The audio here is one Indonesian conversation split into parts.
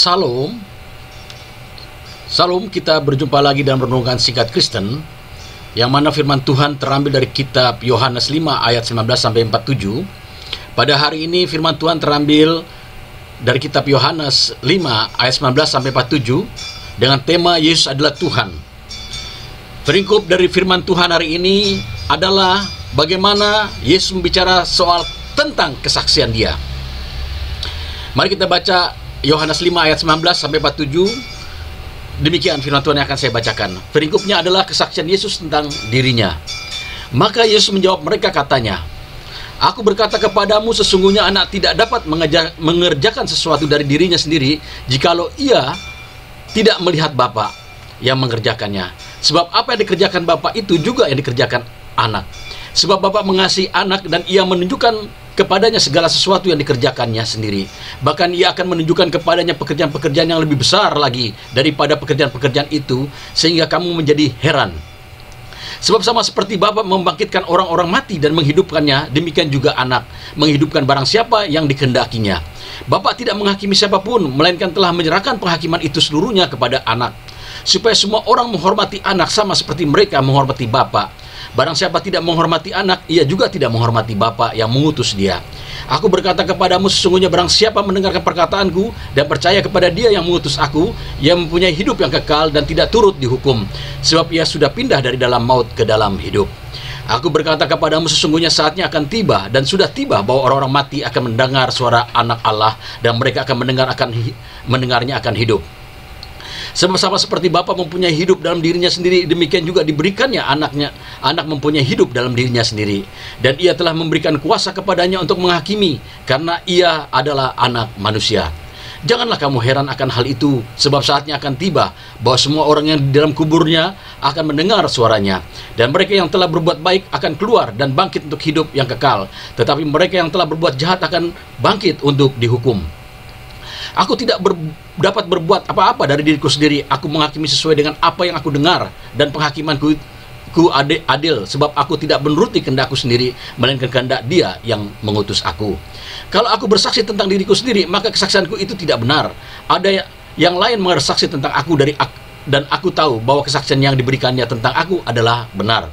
Salam. Salam, kita berjumpa lagi dalam renungan singkat Kristen, yang mana firman Tuhan terambil dari kitab Yohanes 5 ayat 19-47. Pada hari ini firman Tuhan terambil dari kitab Yohanes 5 ayat 19-47 dengan tema Yesus adalah Tuhan. Peringkup dari firman Tuhan hari ini adalah bagaimana Yesus membicara soal tentang kesaksian Dia. Mari kita baca Yohanes 5 ayat 19-47. Demikian firman Tuhan yang akan saya bacakan. Peringkupnya adalah kesaksian Yesus tentang dirinya. Maka Yesus menjawab mereka, katanya, "Aku berkata kepadamu, sesungguhnya anak tidak dapat mengerjakan sesuatu dari dirinya sendiri jikalau ia tidak melihat Bapa yang mengerjakannya. Sebab apa yang dikerjakan Bapa itu juga yang dikerjakan anak. Sebab Bapa mengasihi anak dan ia menunjukkan kepadanya segala sesuatu yang dikerjakannya sendiri. Bahkan ia akan menunjukkan kepadanya pekerjaan-pekerjaan yang lebih besar lagi daripada pekerjaan-pekerjaan itu, sehingga kamu menjadi heran. Sebab sama seperti Bapa membangkitkan orang-orang mati dan menghidupkannya, demikian juga anak menghidupkan barang siapa yang dikehendakinya. Bapa tidak menghakimi siapapun, melainkan telah menyerahkan penghakiman itu seluruhnya kepada anak, supaya semua orang menghormati anak sama seperti mereka menghormati Bapa. Barang siapa tidak menghormati anak, ia juga tidak menghormati Bapa yang mengutus dia. Aku berkata kepadamu, sesungguhnya barang siapa mendengarkan perkataanku dan percaya kepada Dia yang mengutus aku, ia mempunyai hidup yang kekal dan tidak turut dihukum, sebab ia sudah pindah dari dalam maut ke dalam hidup. Aku berkata kepadamu, sesungguhnya saatnya akan tiba dan sudah tiba bahwa orang-orang mati akan mendengar suara Anak Allah, dan mereka akan mendengarnya akan hidup. Sebab sama seperti Bapa mempunyai hidup dalam dirinya sendiri, demikian juga diberikannya anak mempunyai hidup dalam dirinya sendiri. Dan ia telah memberikan kuasa kepadanya untuk menghakimi, karena ia adalah anak manusia. Janganlah kamu heran akan hal itu, sebab saatnya akan tiba bahwa semua orang yang di dalam kuburnya akan mendengar suaranya. Dan mereka yang telah berbuat baik akan keluar dan bangkit untuk hidup yang kekal, tetapi mereka yang telah berbuat jahat akan bangkit untuk dihukum. Aku tidak dapat berbuat apa-apa dari diriku sendiri. Aku menghakimi sesuai dengan apa yang aku dengar, dan penghakimanku adil, sebab aku tidak menuruti kehendakku sendiri, melainkan kehendak Dia yang mengutus aku. Kalau aku bersaksi tentang diriku sendiri, maka kesaksianku itu tidak benar. Ada yang lain bersaksi tentang aku dan aku tahu bahwa kesaksian yang diberikannya tentang aku adalah benar.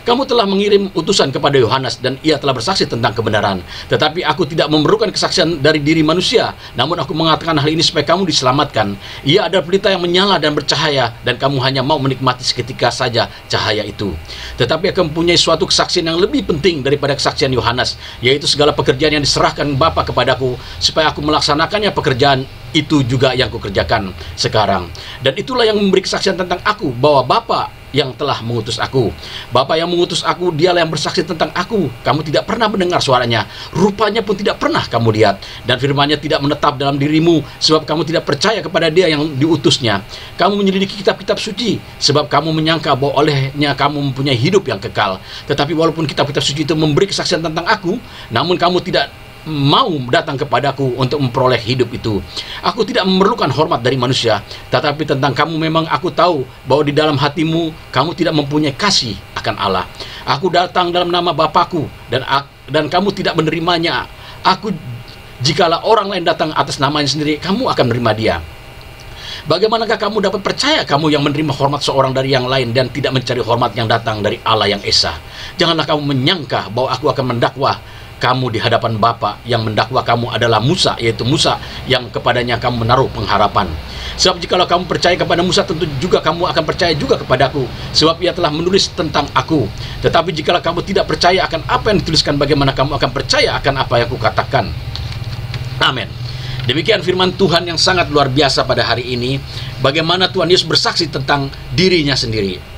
Kamu telah mengirim utusan kepada Yohanes, dan ia telah bersaksi tentang kebenaran. Tetapi aku tidak memerlukan kesaksian dari diri manusia, namun aku mengatakan hal ini supaya kamu diselamatkan. Ia adalah pelita yang menyala dan bercahaya, dan kamu hanya mau menikmati seketika saja cahaya itu. Tetapi aku mempunyai suatu kesaksian yang lebih penting daripada kesaksian Yohanes, yaitu segala pekerjaan yang diserahkan Bapa kepadaku, supaya aku melaksanakannya. Pekerjaan itu juga yang kukerjakan sekarang. Dan itulah yang memberi kesaksian tentang aku, bahwa Bapa yang telah mengutus aku. Bapa yang mengutus aku, Dialah yang bersaksi tentang aku. Kamu tidak pernah mendengar suaranya, rupanya pun tidak pernah kamu lihat, dan firman-Nya tidak menetap dalam dirimu, sebab kamu tidak percaya kepada Dia yang diutusnya. Kamu menyelidiki kitab-kitab suci, sebab kamu menyangka bahwa olehnya kamu mempunyai hidup yang kekal. Tetapi walaupun kitab-kitab suci itu memberi kesaksian tentang aku, namun kamu tidak mau datang kepadaku untuk memperoleh hidup itu. Aku tidak memerlukan hormat dari manusia, tetapi tentang kamu memang aku tahu bahwa di dalam hatimu kamu tidak mempunyai kasih akan Allah. Aku datang dalam nama Bapakku, dan kamu tidak menerimanya. Jikalau orang lain datang atas namanya sendiri, kamu akan menerima dia. Bagaimanakah kamu dapat percaya, kamu yang menerima hormat seorang dari yang lain dan tidak mencari hormat yang datang dari Allah yang Esa? Janganlah kamu menyangka bahwa aku akan mendakwa kamu di hadapan Bapa. Yang mendakwa kamu adalah Musa, yaitu Musa yang kepadanya kamu menaruh pengharapan. Sebab jikalau kamu percaya kepada Musa, tentu juga kamu akan percaya juga kepadaku, sebab ia telah menulis tentang aku. Tetapi jikalau kamu tidak percaya akan apa yang dituliskan, bagaimana kamu akan percaya akan apa yang kukatakan? Amin. Demikian firman Tuhan yang sangat luar biasa pada hari ini. Bagaimana Tuhan Yesus bersaksi tentang dirinya sendiri.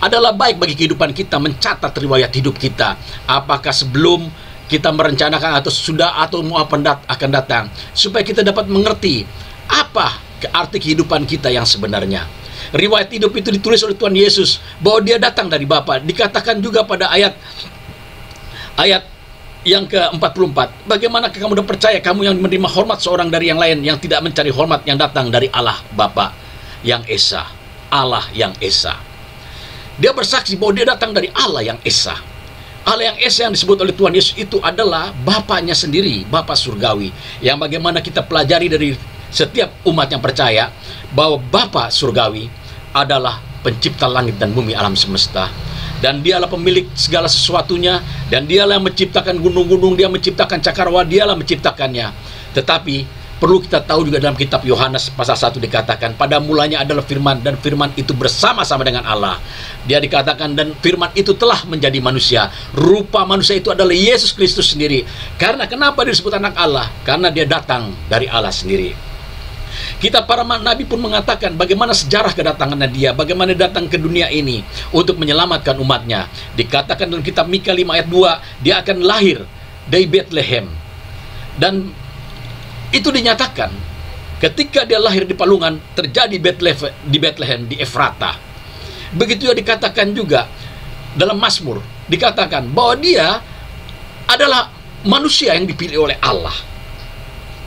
Adalah baik bagi kehidupan kita mencatat riwayat hidup kita, apakah sebelum kita merencanakan atau sudah atau mau akan datang, supaya kita dapat mengerti apa arti kehidupan kita yang sebenarnya. Riwayat hidup itu ditulis oleh Tuhan Yesus bahwa Dia datang dari Bapa. Dikatakan juga pada ayat yang ke-44, bagaimanakah kamu dapat percaya, kamu yang menerima hormat seorang dari yang lain, yang tidak mencari hormat yang datang dari Allah Bapa yang Esa. Allah yang Esa. Dia bersaksi bahwa Dia datang dari Allah yang Esa. Allah yang Esa yang disebut oleh Tuhan Yesus itu adalah Bapaknya sendiri, Bapa surgawi, yang bagaimana kita pelajari dari setiap umat yang percaya bahwa Bapa surgawi adalah pencipta langit dan bumi, alam semesta, dan dialah pemilik segala sesuatunya, dan dialah yang menciptakan gunung-gunung, dia menciptakan cakrawala, dialah menciptakannya. Tetapi perlu kita tahu juga dalam kitab Yohanes pasal 1 dikatakan, pada mulanya adalah firman, dan firman itu bersama-sama dengan Allah. Dia dikatakan, dan firman itu telah menjadi manusia. Rupa manusia itu adalah Yesus Kristus sendiri. Karena kenapa dia disebut anak Allah? Karena dia datang dari Allah sendiri. Kita para nabi pun mengatakan bagaimana sejarah kedatangannya dia, bagaimana datang ke dunia ini untuk menyelamatkan umatnya. Dikatakan dalam kitab Mika 5 ayat 2, dia akan lahir dari Bethlehem. Dan itu dinyatakan ketika dia lahir di palungan, terjadi di Bethlehem, di Efrata. Begitu juga dikatakan juga dalam Mazmur, dikatakan bahwa dia adalah manusia yang dipilih oleh Allah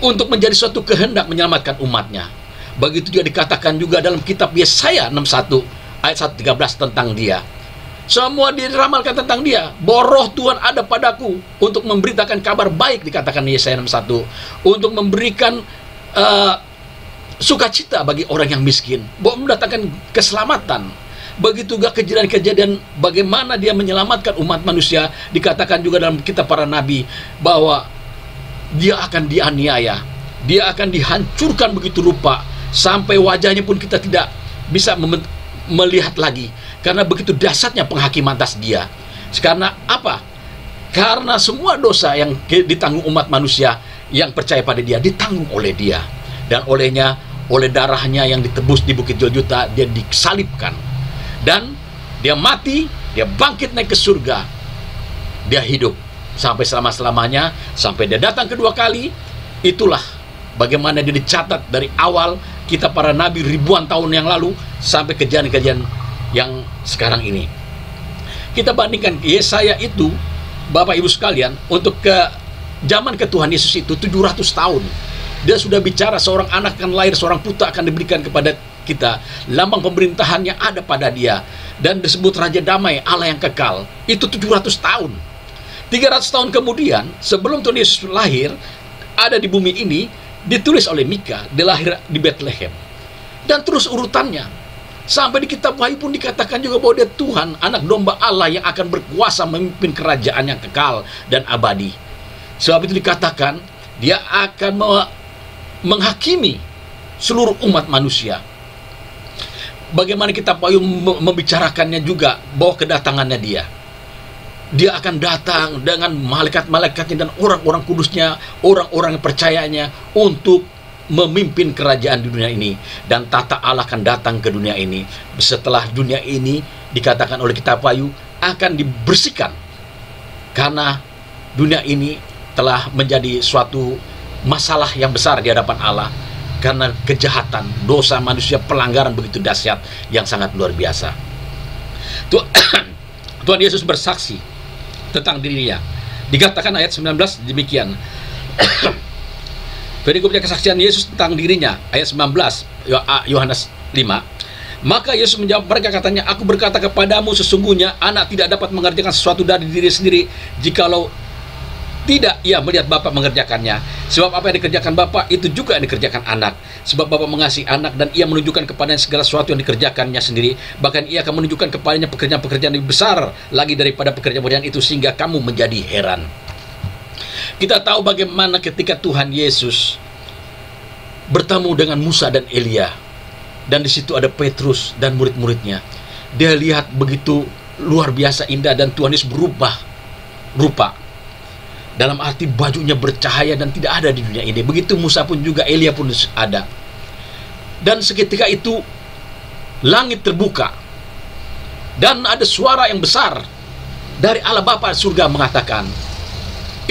untuk menjadi suatu kehendak menyelamatkan umatnya. Begitu juga dikatakan juga dalam kitab Yesaya 61 ayat 113 tentang dia. Semua diramalkan tentang dia, bahwa roh Tuhan ada padaku untuk memberitakan kabar baik, dikatakan Yesaya 61, untuk memberikan sukacita bagi orang yang miskin, bahwa mendatangkan keselamatan. Begitu juga kejadian-kejadian bagaimana dia menyelamatkan umat manusia. Dikatakan juga dalam kitab para nabi bahwa dia akan dianiaya, dia akan dihancurkan begitu rupa, sampai wajahnya pun kita tidak bisa melihat lagi, karena begitu dahsyatnya penghakiman atas dia. Karena apa? Karena semua dosa yang ditanggung umat manusia yang percaya pada dia, ditanggung oleh dia. Dan olehnya, oleh darahnya yang ditebus di Bukit Golgota, dia disalibkan. Dan dia mati, dia bangkit naik ke surga, dia hidup sampai selama-selamanya, sampai dia datang kedua kali. Itulah bagaimana dia dicatat dari awal kita para nabi ribuan tahun yang lalu sampai kejadian-kejadian yang sekarang ini. Kita bandingkan Yesaya itu, Bapak Ibu sekalian, untuk ke zaman ke Tuhan Yesus itu 700 tahun. Dia sudah bicara seorang anak akan lahir, seorang putra akan diberikan kepada kita, lambang pemerintahannya ada pada dia, dan disebut Raja Damai, Allah yang kekal. Itu 700 tahun. 300 tahun kemudian, sebelum Tuhan Yesus lahir, ada di bumi ini, ditulis oleh Mika, dia lahir di Bethlehem. Dan terus urutannya, sampai di kitab Wahyu pun dikatakan juga bahwa dia Tuhan, anak domba Allah yang akan berkuasa memimpin kerajaan yang kekal dan abadi. Sebab itu dikatakan, dia akan menghakimi seluruh umat manusia. Bagaimana kitab Wahyu membicarakannya juga, bahwa kedatangannya dia akan datang dengan malaikat-malaikatnya dan orang-orang kudusnya, orang-orang yang percayanya, untuk memimpin kerajaan di dunia ini. Dan tata Allah akan datang ke dunia ini. Setelah dunia ini, dikatakan oleh kitab Wahyu, akan dibersihkan, karena dunia ini telah menjadi suatu masalah yang besar di hadapan Allah, karena kejahatan, dosa manusia, pelanggaran begitu dahsyat yang sangat luar biasa. Tuhan Yesus bersaksi tentang dirinya. Dikatakan ayat 19 demikian. Perikopnya kesaksian Yesus tentang dirinya, ayat 19 Yohanes 5. Maka Yesus menjawab mereka, katanya, aku berkata kepadamu, sesungguhnya anak tidak dapat mengerjakan sesuatu dari diri sendiri, jikalau tidak ia melihat Bapa mengerjakannya. Sebab apa yang dikerjakan Bapa, itu juga yang dikerjakan anak. Sebab Bapa mengasihi anak, dan ia menunjukkan kepadanya segala sesuatu yang dikerjakannya sendiri. Bahkan ia akan menunjukkan kepadanya pekerjaan-pekerjaan lebih besar lagi daripada pekerjaan-pekerjaan itu, sehingga kamu menjadi heran. Kita tahu bagaimana ketika Tuhan Yesus bertemu dengan Musa dan Elia, dan di situ ada Petrus dan murid-muridnya. Dia lihat begitu luar biasa indah, dan Tuhan Yesus berubah rupa. Dalam arti bajunya bercahaya dan tidak ada di dunia ini. Begitu Musa pun juga, Elia pun ada. Dan seketika itu langit terbuka, dan ada suara yang besar dari Allah Bapa surga mengatakan,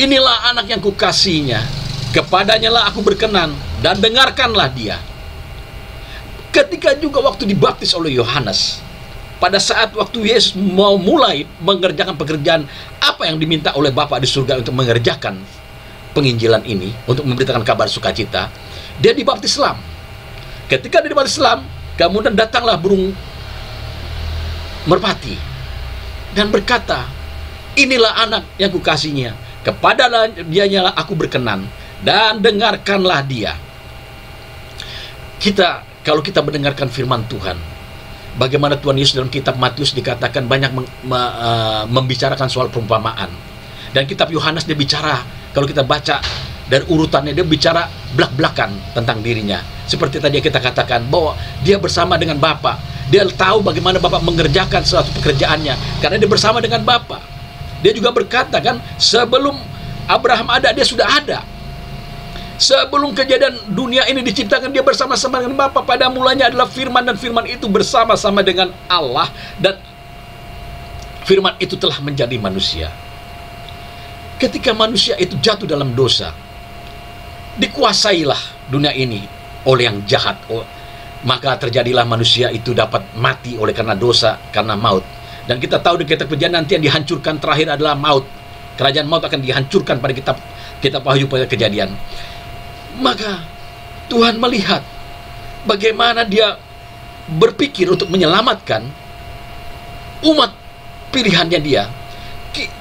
inilah anak yang kukasihinya, kepadanya lah aku berkenan, dan dengarkanlah dia. Ketika juga waktu dibaptis oleh Yohanes, pada saat waktu Yesus mau mulai mengerjakan pekerjaan apa yang diminta oleh Bapa di surga untuk mengerjakan penginjilan ini, untuk memberitakan kabar sukacita, dia dibaptis Islam. Ketika dia dibaptis Islam, kemudian datanglah burung merpati dan berkata, inilah anak yang kukasihinya, kepada dianya lah aku berkenan, dan dengarkanlah dia. kalau kita mendengarkan firman Tuhan, bagaimana Tuhan Yesus dalam kitab Matius dikatakan banyak membicarakan soal perumpamaan. Dan kitab Yohanes dia bicara, kalau kita baca dari urutannya, dia bicara belak-belakan tentang dirinya. Seperti tadi kita katakan, bahwa dia bersama dengan Bapa. Dia tahu bagaimana Bapa mengerjakan suatu pekerjaannya, karena dia bersama dengan Bapa. Dia juga berkata kan, sebelum Abraham ada, dia sudah ada. Sebelum kejadian dunia ini diciptakan, dia bersama-sama dengan Bapa. Pada mulanya adalah firman, dan firman itu bersama-sama dengan Allah, dan firman itu telah menjadi manusia. Ketika manusia itu jatuh dalam dosa, dikuasailah dunia ini oleh yang jahat, maka terjadilah manusia itu dapat mati oleh karena dosa, karena maut. Dan kita tahu di kitab Kejadian nanti yang dihancurkan terakhir adalah maut. Kerajaan maut akan dihancurkan pada kitab Wahyu pada Kejadian. Maka Tuhan melihat bagaimana dia berpikir untuk menyelamatkan umat pilihannya dia.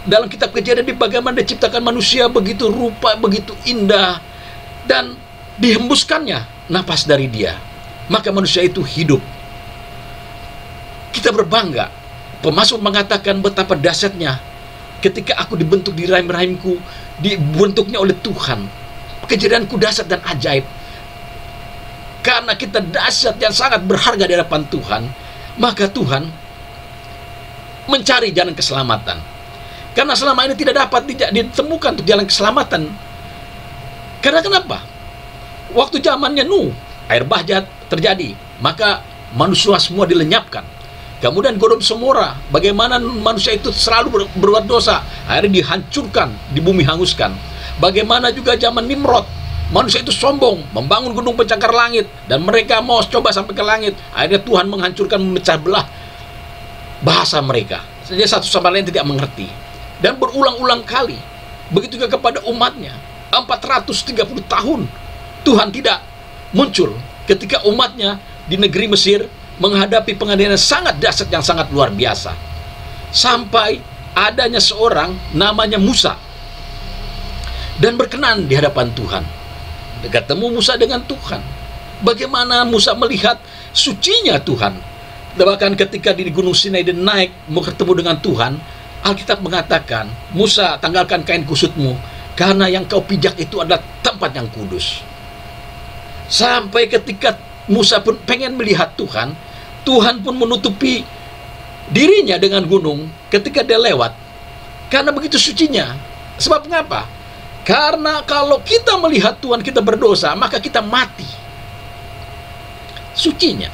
Dalam kitab Kejadian, bagaimana diciptakan manusia begitu rupa, begitu indah, dan dihembuskannya napas dari dia, maka manusia itu hidup. Kita berbangga. Pemasmur mengatakan betapa dahsyatnya ketika aku dibentuk di rahim-rahimku, dibentuknya oleh Tuhan. Kejadianku dahsyat dan ajaib. Karena kita dahsyat yang sangat berharga di hadapan Tuhan, maka Tuhan mencari jalan keselamatan. Karena selama ini tidak dapat ditemukan untuk jalan keselamatan. Karena kenapa? Waktu zamannya Nuh, air bah terjadi, maka manusia semua dilenyapkan. Kemudian Sodom Gomora, bagaimana manusia itu selalu berbuat dosa, akhirnya dihancurkan, di bumi hanguskan. Bagaimana juga zaman Nimrod, manusia itu sombong, membangun gunung pencakar langit, dan mereka mau coba sampai ke langit. Akhirnya Tuhan menghancurkan, memecah belah bahasa mereka. Jadi satu sama lain tidak mengerti. Dan berulang-ulang kali, begitu juga kepada umatnya. 430 tahun Tuhan tidak muncul ketika umatnya di negeri Mesir menghadapi penganiayaan sangat dahsyat yang sangat luar biasa. Sampai adanya seorang namanya Musa, dan berkenan di hadapan Tuhan. Ketemu Musa dengan Tuhan. Bagaimana Musa melihat sucinya Tuhan. Bahkan ketika di Gunung Sinai dia naik mau ketemu dengan Tuhan, Alkitab mengatakan, Musa, tanggalkan kain kusutmu, karena yang kau pijak itu adalah tempat yang kudus. Sampai ketika Musa pun pengen melihat Tuhan, Tuhan pun menutupi dirinya dengan gunung ketika dia lewat. Karena begitu sucinya. Sebab mengapa? Karena kalau kita melihat Tuhan kita berdosa, maka kita mati. Sucinya.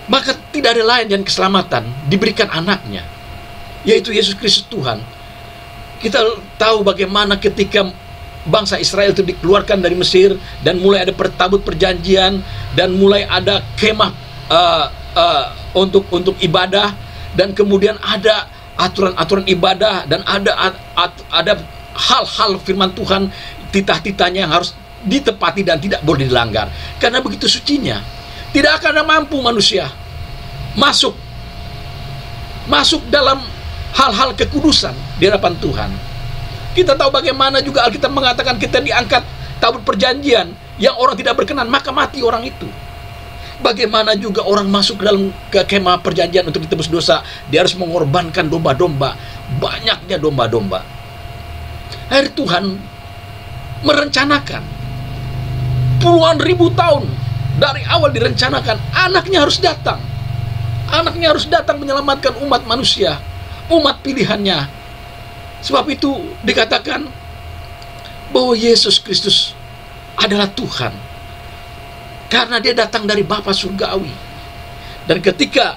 Maka tidak ada lain dan keselamatan diberikan anaknya, yaitu Yesus Kristus Tuhan. Kita tahu bagaimana ketika bangsa Israel itu dikeluarkan dari Mesir, dan mulai ada tabut perjanjian, dan mulai ada kemah untuk ibadah, dan kemudian ada aturan-aturan ibadah, dan ada hal-hal firman Tuhan, titah-titahnya yang harus ditepati dan tidak boleh dilanggar. Karena begitu sucinya, tidak akan ada mampu manusia masuk dalam hal-hal kekudusan di hadapan Tuhan. Kita tahu bagaimana juga Alkitab mengatakan kita diangkat tabut perjanjian, yang orang tidak berkenan maka mati orang itu. Bagaimana juga orang masuk dalam ke kemah perjanjian untuk ditebus dosa, dia harus mengorbankan domba-domba, banyaknya domba-domba. Akhirnya Tuhan merencanakan puluhan ribu tahun dari awal direncanakan, anaknya harus datang. Anaknya harus datang menyelamatkan umat manusia, umat pilihannya. Sebab itu dikatakan bahwa Yesus Kristus adalah Tuhan, karena dia datang dari Bapa surgawi. Dan ketika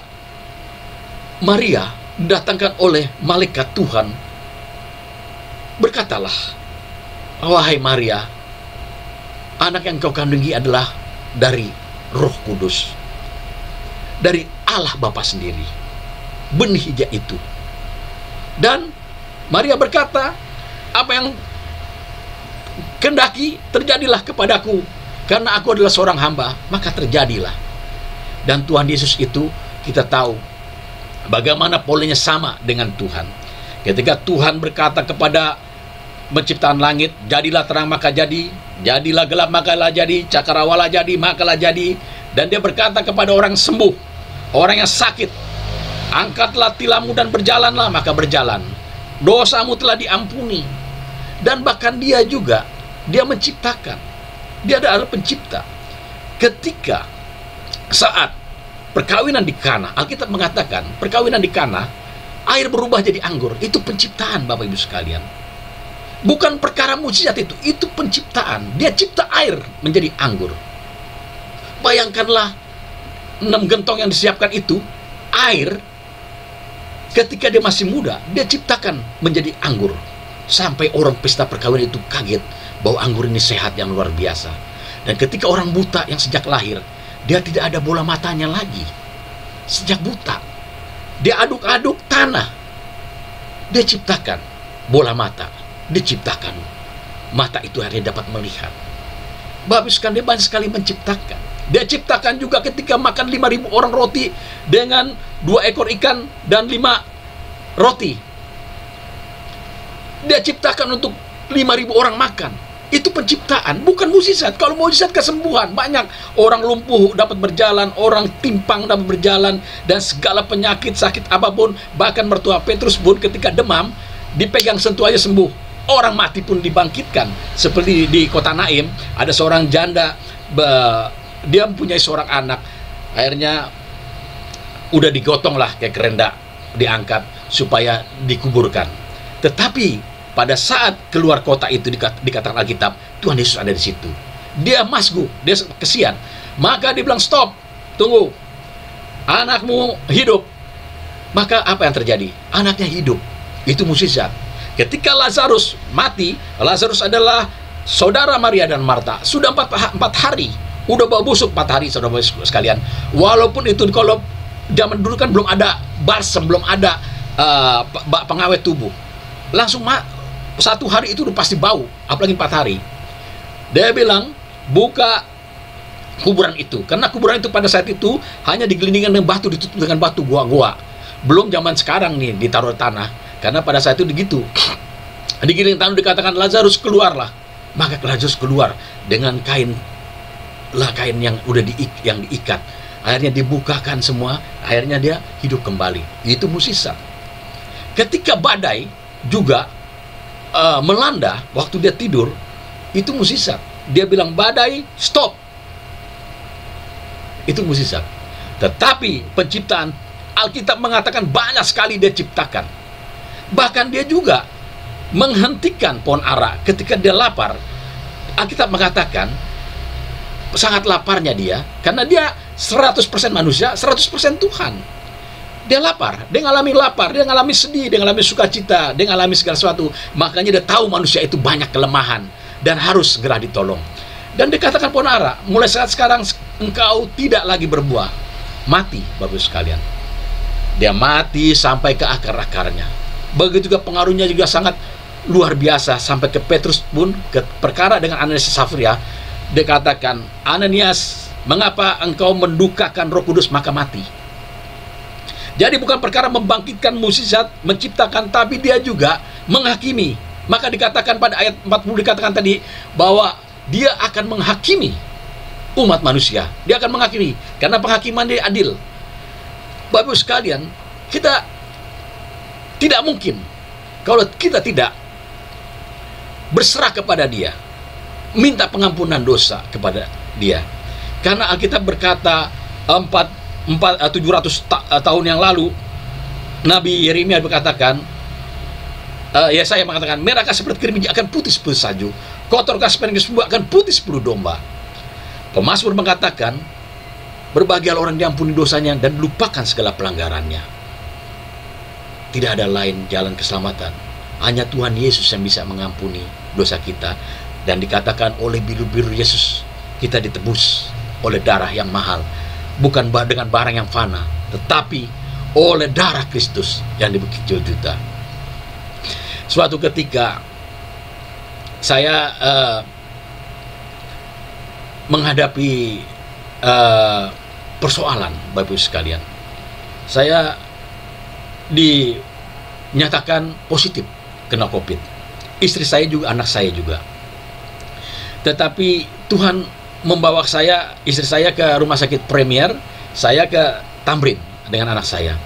Maria didatangkan oleh malaikat Tuhan, berkatalah, wahai Maria, anak yang kau kandungi adalah dari Roh Kudus, dari Allah Bapa sendiri, benih hijau itu. Dan Maria berkata, apa yang kendaki terjadilah kepadaku, karena aku adalah seorang hamba. Maka terjadilah. Dan Tuhan Yesus itu kita tahu bagaimana polanya sama dengan Tuhan. Ketika Tuhan berkata kepada penciptaan langit, jadilah terang, maka jadi. Jadilah gelap, makalah jadi. Cakrawala jadi, makalah jadi. Dan dia berkata kepada orang sembuh, orang yang sakit, angkatlah tilammu dan berjalanlah, maka berjalan. Dosamu telah diampuni. Dan bahkan dia juga, dia menciptakan. Dia adalah pencipta. Ketika saat perkawinan di Kana, Alkitab mengatakan perkawinan di Kana, air berubah jadi anggur. Itu penciptaan, Bapak Ibu sekalian. Bukan perkara mukjizat itu penciptaan. Dia cipta air menjadi anggur. Bayangkanlah 6 gentong yang disiapkan itu, air, ketika dia masih muda, dia ciptakan menjadi anggur. Sampai orang pesta perkawinan itu kaget bahwa anggur ini sehat yang luar biasa. Dan ketika orang buta yang sejak lahir, dia tidak ada bola matanya lagi. Sejak buta, dia aduk-aduk tanah, dia ciptakan bola mata. Dia ciptakan mata itu akhirnya dapat melihat. Babiskan, dia banyak sekali menciptakan. Dia ciptakan juga ketika makan 5.000 orang roti dengan 2 ekor ikan dan 5 roti. Dia ciptakan untuk 5.000 orang makan. Itu penciptaan, bukan mukjizat. Kalau mukjizat kesembuhan, banyak orang lumpuh dapat berjalan, orang timpang dapat berjalan, dan segala penyakit sakit apapun. Bahkan mertua Petrus pun ketika demam, dipegang sentuh aja sembuh. Orang mati pun dibangkitkan. Seperti di kota Naim, ada seorang janda, dia mempunyai seorang anak, akhirnya udah digotong lah kayak kerendak, diangkat supaya dikuburkan. Tetapi pada saat keluar kota itu dikatakan Alkitab, Tuhan Yesus ada di situ. Dia masgu, dia kesian. Maka dia bilang, stop, tunggu, anakmu hidup. Maka apa yang terjadi? Anaknya hidup. Itu mukjizat. Ketika Lazarus mati, Lazarus adalah saudara Maria dan Marta. Sudah 4 hari, udah bau busuk 4 hari, saudara sekalian. Walaupun itu kalau zaman dulu kan belum ada balsam, belum ada pengawet tubuh. Langsung 1 hari itu udah pasti bau, apalagi 4 hari. Dia bilang, buka kuburan itu, karena kuburan itu pada saat itu hanya digelindingkan dengan batu, ditutup dengan batu, gua-gua. Belum zaman sekarang nih ditaruh tanah, karena pada saat itu begitu. Digiling tanah, dikatakan Lazarus keluarlah. Maka Lazarus keluar dengan kain yang udah diikat. Akhirnya dibukakan semua, akhirnya dia hidup kembali. Itu mukjizat. Ketika badai juga melanda waktu dia tidur, itu mukjizat. Dia bilang, badai stop. Itu mukjizat. Tetapi penciptaan, Alkitab mengatakan banyak sekali dia ciptakan. Bahkan dia juga menghentikan pohon ara ketika dia lapar. Alkitab mengatakan sangat laparnya dia, karena dia 100% manusia, 100% Tuhan. Dia lapar, dia ngalami lapar, dia ngalami sedih, dia ngalami sukacita, dia ngalami segala sesuatu. Makanya dia tahu manusia itu banyak kelemahan dan harus segera ditolong. Dan dikatakan pohon ara, mulai saat sekarang engkau tidak lagi berbuah. Mati, Bapak sekalian. Dia mati sampai ke akar-akarnya. Begitu juga pengaruhnya juga sangat luar biasa sampai ke Petrus pun, ke perkara dengan Ananias dan Safira. Dia katakan, Ananias, mengapa engkau mendukakan Roh Kudus maka mati? Jadi bukan perkara membangkitkan mukjizat, menciptakan, tapi dia juga menghakimi. Maka dikatakan pada ayat 40 dikatakan tadi bahwa dia akan menghakimi umat manusia. Dia akan menghakimi karena penghakiman dia adil. Bapak sekalian, kita tidak mungkin kalau kita tidak berserah kepada dia, minta pengampunan dosa kepada dia. Karena Alkitab berkata 700 tahun yang lalu, Nabi Yeremia berkatakan, Yesaya mengatakan, merahkah seperti keriting akan putih seperti salju, kotorkah seperti kesembuh akan putih seperti domba. Pemazmur mengatakan, berbahagialah orang diampuni dosanya dan lupakan segala pelanggarannya. Tidak ada lain jalan keselamatan, hanya Tuhan Yesus yang bisa mengampuni dosa kita. Dan dikatakan oleh biru-biru Yesus kita ditebus oleh darah yang mahal, bukan dengan barang yang fana, tetapi oleh darah Kristus yang dibekil-juta. Suatu ketika saya menghadapi persoalan, Bapak Ibu sekalian. Saya dinyatakan positif kena COVID. Istri saya juga, anak saya juga. Tetapi Tuhan membawa saya, istri saya ke rumah sakit Premier, saya ke Tamrin dengan anak saya.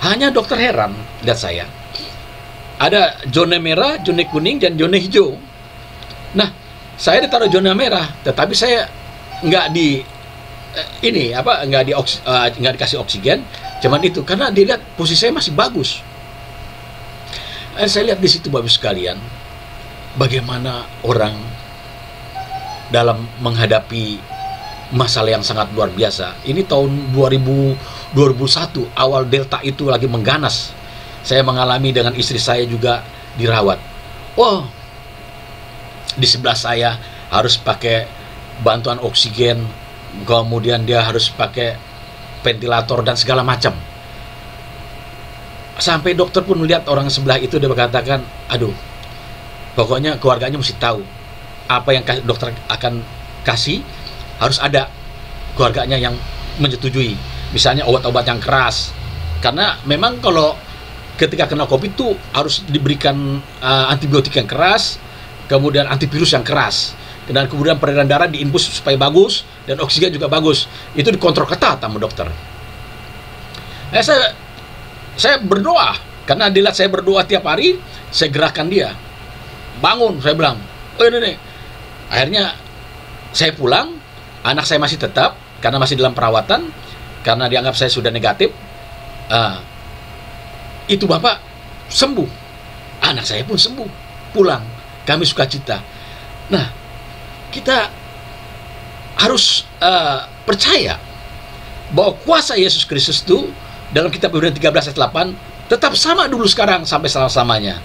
Hanya dokter heran lihat saya. Ada zona merah, zona kuning, dan zona hijau. Nah, saya ditaruh zona merah, tetapi saya nggak dikasih oksigen, cuman itu karena dilihat posisi saya masih bagus. Saya lihat di situ, Bapak sekalian, bagaimana orang dalam menghadapi masalah yang sangat luar biasa. Ini tahun 2001, awal Delta itu lagi mengganas. Saya mengalami dengan istri saya juga dirawat. Oh, di sebelah saya harus pakai bantuan oksigen, kemudian dia harus pakai ventilator dan segala macam. Sampai dokter pun melihat orang sebelah itu, dia berkatakan, aduh, pokoknya keluarganya mesti tahu apa yang dokter akan kasih, harus ada keluarganya yang menyetujui. Misalnya obat-obat yang keras, karena memang kalau ketika kena COVID itu harus diberikan antibiotik yang keras, kemudian antivirus yang keras, dan kemudian peredaran darah diinfus supaya bagus, dan oksigen juga bagus. Itu dikontrol ketat sama dokter. Saya berdoa, karena dilihat saya berdoa tiap hari, saya gerakkan dia. Bangun, saya bilang, oh ini. Akhirnya saya pulang, anak saya masih tetap, karena masih dalam perawatan, karena dianggap saya sudah negatif. Itu Bapak sembuh, anak saya pun sembuh, pulang, kami sukacita. Nah, kita harus percaya bahwa kuasa Yesus Kristus itu dalam kitab Ibrani 13 ayat 8 tetap sama dulu, sekarang, sampai selama-lamanya.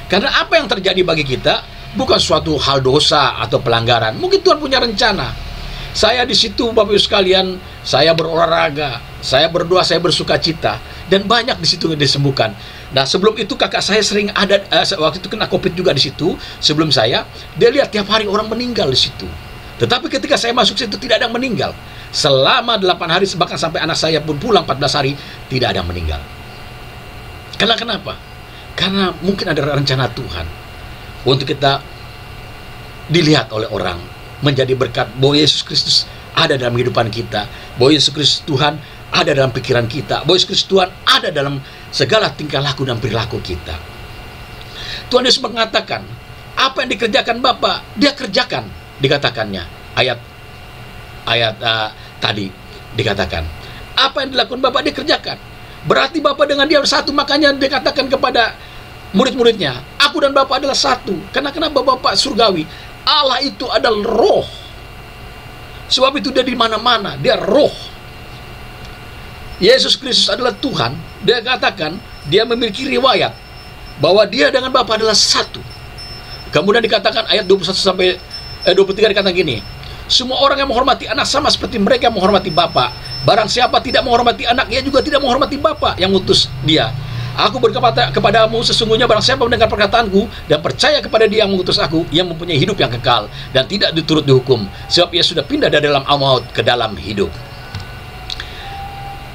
Karena apa yang terjadi bagi kita bukan suatu hal dosa atau pelanggaran. Mungkin Tuhan punya rencana. Saya di situ, Bapak Ibu sekalian, saya berolahraga, saya berdoa, saya bersukacita, dan banyak di situ yang disembuhkan. Nah, sebelum itu kakak saya sering ada, waktu itu kena COVID juga di situ. Sebelum saya, dia lihat tiap hari orang meninggal di situ. Tetapi ketika saya masuk situ tidak ada yang meninggal. Selama 8 hari, bahkan sampai anak saya pun pulang 14 hari, tidak ada yang meninggal. Kenapa? Karena mungkin ada rencana Tuhan untuk kita dilihat oleh orang, menjadi berkat bahwa Yesus Kristus ada dalam kehidupan kita, bahwa Yesus Kristus Tuhan ada dalam pikiran kita, bahwa Yesus Kristus Tuhan ada dalam segala tingkah laku dan perilaku kita. Tuhan Yesus mengatakan, apa yang dikerjakan Bapa, dia kerjakan, dikatakannya. Ayat tadi dikatakan, apa yang dilakukan Bapa, dia kerjakan. Berarti Bapa dengan dia satu, makanya dikatakan kepada murid-muridnya, aku dan Bapa adalah satu. Karena kenapa? Bapa surgawi, Allah itu adalah roh. Sebab itu dia di mana-mana, dia roh. Yesus Kristus adalah Tuhan. Dia katakan, dia memiliki riwayat bahwa dia dengan Bapa adalah satu. Kemudian dikatakan ayat 21 sampai 23 dikatakan gini, semua orang yang menghormati anak sama seperti mereka yang menghormati Bapa. Barang siapa tidak menghormati anak, ia juga tidak menghormati Bapa yang ngutus dia. Aku berkata kepadamu, sesungguhnya barang siapa mendengar perkataanku dan percaya kepada dia yang mengutus aku, ia mempunyai hidup yang kekal dan tidak diturut dihukum, sebab ia sudah pindah dari dalam maut ke dalam hidup.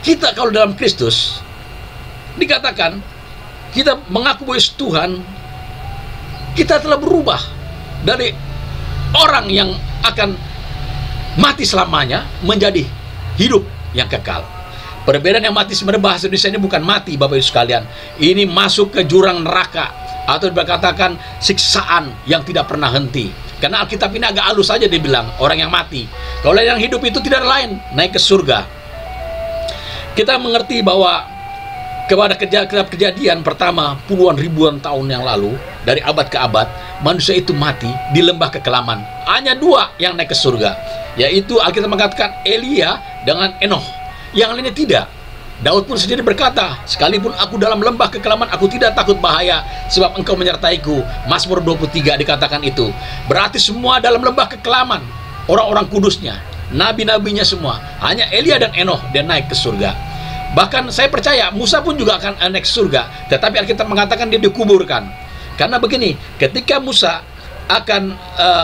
Kita kalau dalam Kristus, dikatakan kita mengaku bahwa Tuhan, kita telah berubah dari orang yang akan mati selamanya menjadi hidup yang kekal. Perbedaan yang mati sebenarnya bahasa Indonesia ini bukan mati, Bapak Ibu sekalian. Ini masuk ke jurang neraka, atau dikatakan siksaan yang tidak pernah henti. Karena Alkitab ini agak halus saja dibilang orang yang mati. Kalau yang hidup itu tidak lain, naik ke surga. Kita mengerti bahwa kepada kejadian pertama puluhan ribuan tahun yang lalu, dari abad ke abad, manusia itu mati di lembah kekelaman. Hanya 2 yang naik ke surga, yaitu Alkitab mengatakan Elia dengan Enoh. Yang lainnya tidak. Daud pun sendiri berkata, sekalipun aku dalam lembah kekelaman, aku tidak takut bahaya, sebab engkau menyertaiku. Mazmur 23 dikatakan itu. Berarti semua dalam lembah kekelaman, orang-orang kudusnya, nabi-nabinya semua. Hanya Elia dan Enoh dia naik ke surga. Bahkan saya percaya Musa pun juga akan naik ke surga, tetapi Alkitab mengatakan dia dikuburkan. Karena begini, ketika Musa akan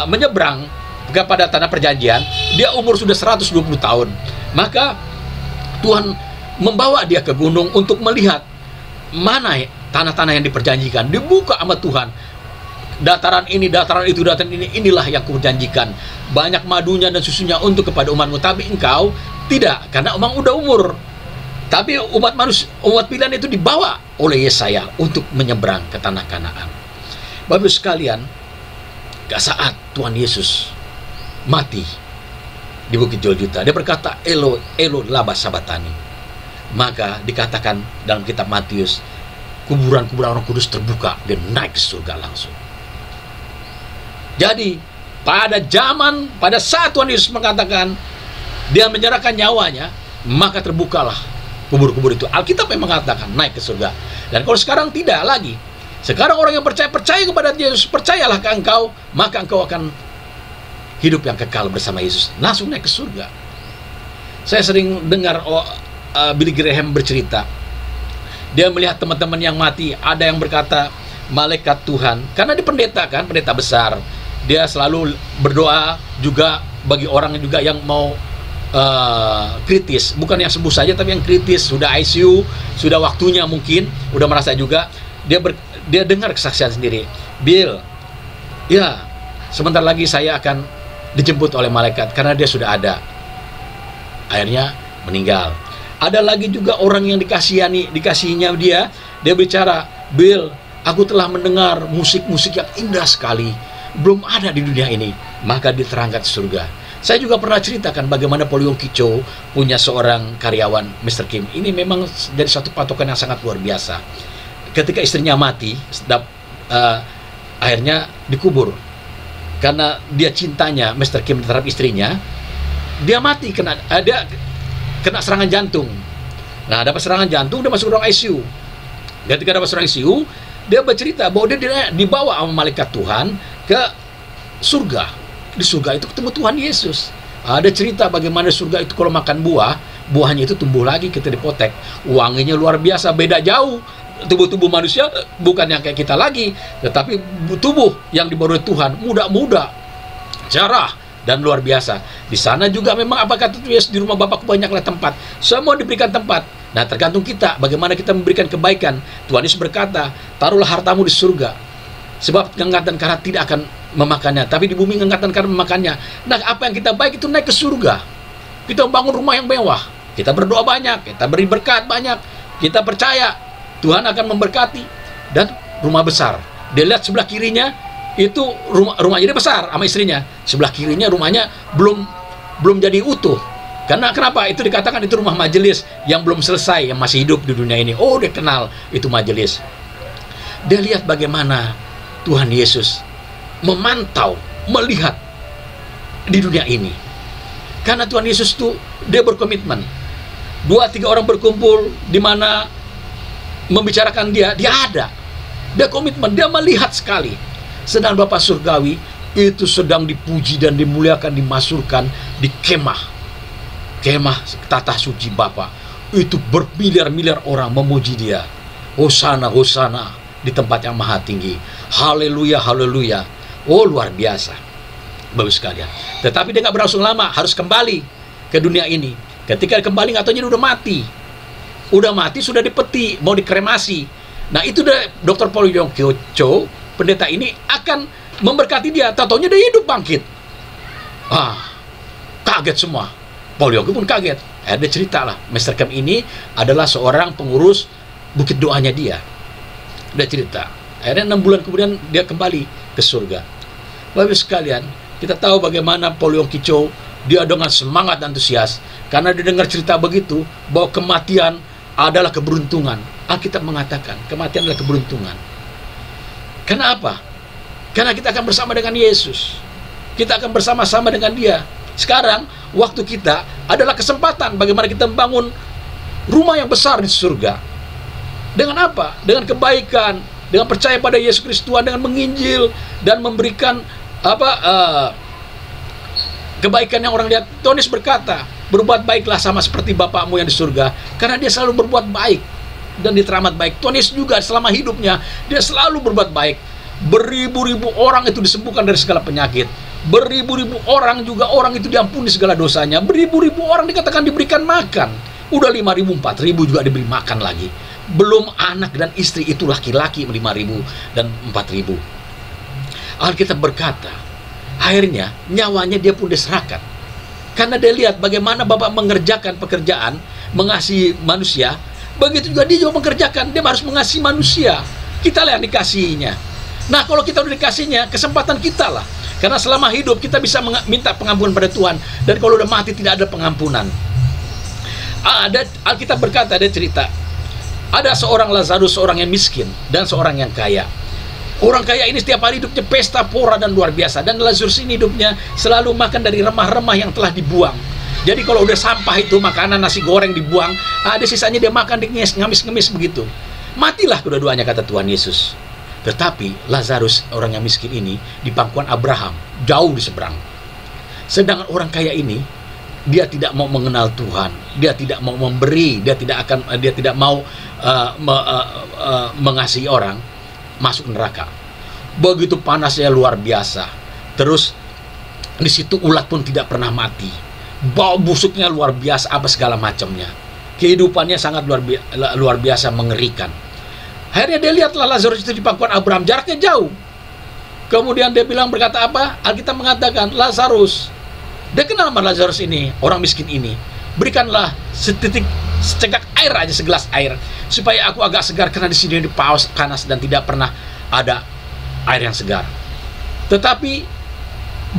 menyeberang kepada tanah perjanjian, dia umur sudah 120 tahun. Maka Tuhan membawa dia ke gunung untuk melihat mana tanah-tanah yang diperjanjikan. Dibuka sama Tuhan. dataran ini, dataran itu, dataran ini, inilah yang kujanjikan, banyak madunya dan susunya untuk kepada umatmu. Tapi engkau tidak, karena emang udah umur. Tapi umat pilihan itu dibawa oleh Yesaya untuk menyeberang ke tanah Kanaan. Bapak sekalian, saat Tuhan Yesus mati di Bukit Golgota, dia berkata, Elo, Elo, lama sabatani. Maka dikatakan dalam kitab Matius, kuburan-kuburan orang kudus terbuka dan naik ke surga langsung. Jadi pada saat Tuhan Yesus mengatakan dia menyerahkan nyawanya, maka terbukalah kubur-kubur itu. Alkitab yang mengatakan naik ke surga. Dan kalau sekarang tidak lagi. Sekarang orang yang percaya kepada Yesus, percayalah ke engkau, maka engkau akan hidup yang kekal bersama Yesus, langsung naik ke surga. Saya sering dengar Billy Graham bercerita. Dia melihat teman-teman yang mati, ada yang berkata malaikat Tuhan, karena dia pendeta kan, pendeta besar. Dia selalu berdoa juga bagi orang juga yang mau kritis, bukan yang sembuh saja, tapi yang kritis, sudah ICU, sudah waktunya mungkin, udah merasa juga. Dia dengar kesaksian sendiri, Bill, ya sebentar lagi saya akan dijemput oleh malaikat karena dia sudah ada. Akhirnya meninggal. Ada lagi juga orang yang dikasihinya dia bicara, Bill, aku telah mendengar musik-musik yang indah sekali, belum ada di dunia ini. Maka diterangkan surga. Saya juga pernah ceritakan bagaimana Paul Yonggi Cho punya seorang karyawan, Mr. Kim. Ini memang jadi satu patokan yang sangat luar biasa. Ketika istrinya mati, akhirnya dikubur. Karena dia cintanya Mr. Kim terhadap istrinya, dia mati, dia kena serangan jantung. Nah, dapat serangan jantung, dia masuk ruang ICU. Ketika dapat serangan ICU, dia bercerita bahwa dia dibawa sama malaikat Tuhan ke surga. Di surga itu ketemu Tuhan Yesus. Ada cerita bagaimana surga itu kalau makan buahnya itu tumbuh lagi, kita dipotek. Wanginya luar biasa, beda jauh. Tubuh-tubuh manusia bukan yang kayak kita lagi, tetapi tubuh yang dibawa Tuhan, muda-muda, cerah, dan luar biasa. Di sana juga memang apa kata Yesus, di rumah Bapakku banyaklah tempat. Semua diberikan tempat. Nah, tergantung kita, bagaimana kita memberikan kebaikan. Tuhan Yesus berkata, taruhlah hartamu di surga, sebab ngangkat dan karat tidak akan memakannya, tapi di bumi ngangkat dan karat memakannya. Nah, apa yang kita baik itu naik ke surga. Kita membangun rumah yang mewah, kita berdoa banyak, kita beri berkat banyak, kita percaya Tuhan akan memberkati, dan rumah besar. Dia lihat sebelah kirinya itu rumahnya dia besar sama istrinya. Sebelah kirinya rumahnya belum jadi utuh. Karena kenapa? Itu dikatakan itu rumah majelis yang belum selesai, yang masih hidup di dunia ini. Oh, dia kenal itu majelis. Dia lihat bagaimana Tuhan Yesus memantau, melihat di dunia ini. Karena Tuhan Yesus itu dia berkomitmen. 2-3 orang berkumpul di mana membicarakan dia ada. Dia komitmen, dia melihat sekali. Sedang Bapa Surgawi itu sedang dipuji dan dimuliakan, dimasukkan di kemah tata suci Bapa. Itu bermiliar-miliar orang memuji dia. Hosana, Hosana di tempat yang maha tinggi. Haleluya, haleluya. Oh, luar biasa. Bagus sekalian. Tetapi dia nggak berlangsung lama, harus kembali ke dunia ini. Ketika kembali, nggak tahu dia udah mati. Udah mati, sudah dipeti, mau dikremasi. Nah, itu Dr. Paul Yonggi Cho, pendeta ini akan memberkati dia. Taunya dia hidup bangkit. Kaget semua. Paul Yonggi pun kaget. Dia cerita lah, Mr. Kim ini adalah seorang pengurus bukit doanya dia. Dia cerita. Akhirnya 6 bulan kemudian dia kembali ke surga. Bapak sekalian, kita tahu bagaimana Paul Yonggi Cho, dia dengan semangat antusias. Karena dia dengar cerita begitu, bahwa kematian adalah keberuntungan. Alkitab mengatakan kematian adalah keberuntungan. Kenapa? Karena kita akan bersama dengan Yesus. Kita akan bersama-sama dengan dia. Sekarang waktu kita adalah kesempatan bagaimana kita membangun rumah yang besar di surga. Dengan apa? Dengan kebaikan, dengan percaya pada Yesus Kristus Tuhan, dengan menginjil dan memberikan kebaikan yang orang lihat. Tuhan Yesus berkata, berbuat baiklah sama seperti Bapakmu yang di surga, karena dia selalu berbuat baik dan diteramat baik. Tuhan Yesus juga selama hidupnya dia selalu berbuat baik. Beribu-ribu orang itu disembuhkan dari segala penyakit. Beribu-ribu orang juga orang itu diampuni segala dosanya. Beribu-ribu orang dikatakan diberikan makan. Udah 5.000, 4.000 juga diberi makan lagi. Belum anak dan istri itu laki-laki 5.000 dan 4.000. Alkitab berkata, akhirnya nyawanya dia pun diserahkan. Karena dia lihat bagaimana Bapa mengerjakan pekerjaan, mengasihi manusia, begitu juga dia juga mengerjakan, dia harus mengasihi manusia. Kita lah yang dikasihinya. Nah, kalau kita udah dikasihnya, kesempatan kita lah. Karena selama hidup kita bisa minta pengampunan pada Tuhan, dan kalau udah mati tidak ada pengampunan. Alkitab berkata, ada cerita, ada seorang Lazarus, seorang yang miskin dan seorang yang kaya. Orang kaya ini setiap hari hidupnya pesta pora dan luar biasa, dan Lazarus ini hidupnya selalu makan dari remah-remah yang telah dibuang. Jadi kalau udah sampah itu, makanan nasi goreng dibuang, ada sisanya dia makan, dia ngamis-ngemis begitu. Matilah kedua-duanya, kata Tuhan Yesus. Tetapi Lazarus, orang yang miskin ini, di pangkuan Abraham, jauh di seberang. Sedangkan orang kaya ini, dia tidak mau mengenal Tuhan, dia tidak mau memberi, dia tidak mau mengasihi orang, masuk neraka. Begitu panasnya luar biasa. Terus di situ ulat pun tidak pernah mati. Bau busuknya luar biasa, apa segala macamnya. Kehidupannya sangat luar biasa, mengerikan. Akhirnya dia lihatlah Lazarus itu di pangkuan Abraham, jaraknya jauh. Kemudian dia berkata apa? Alkitab mengatakan, Lazarus, dia kenal sama Lazarus ini, orang miskin ini, berikanlah secegak air aja, segelas air, supaya aku agak segar, karena di sini panas dan tidak pernah ada air yang segar. Tetapi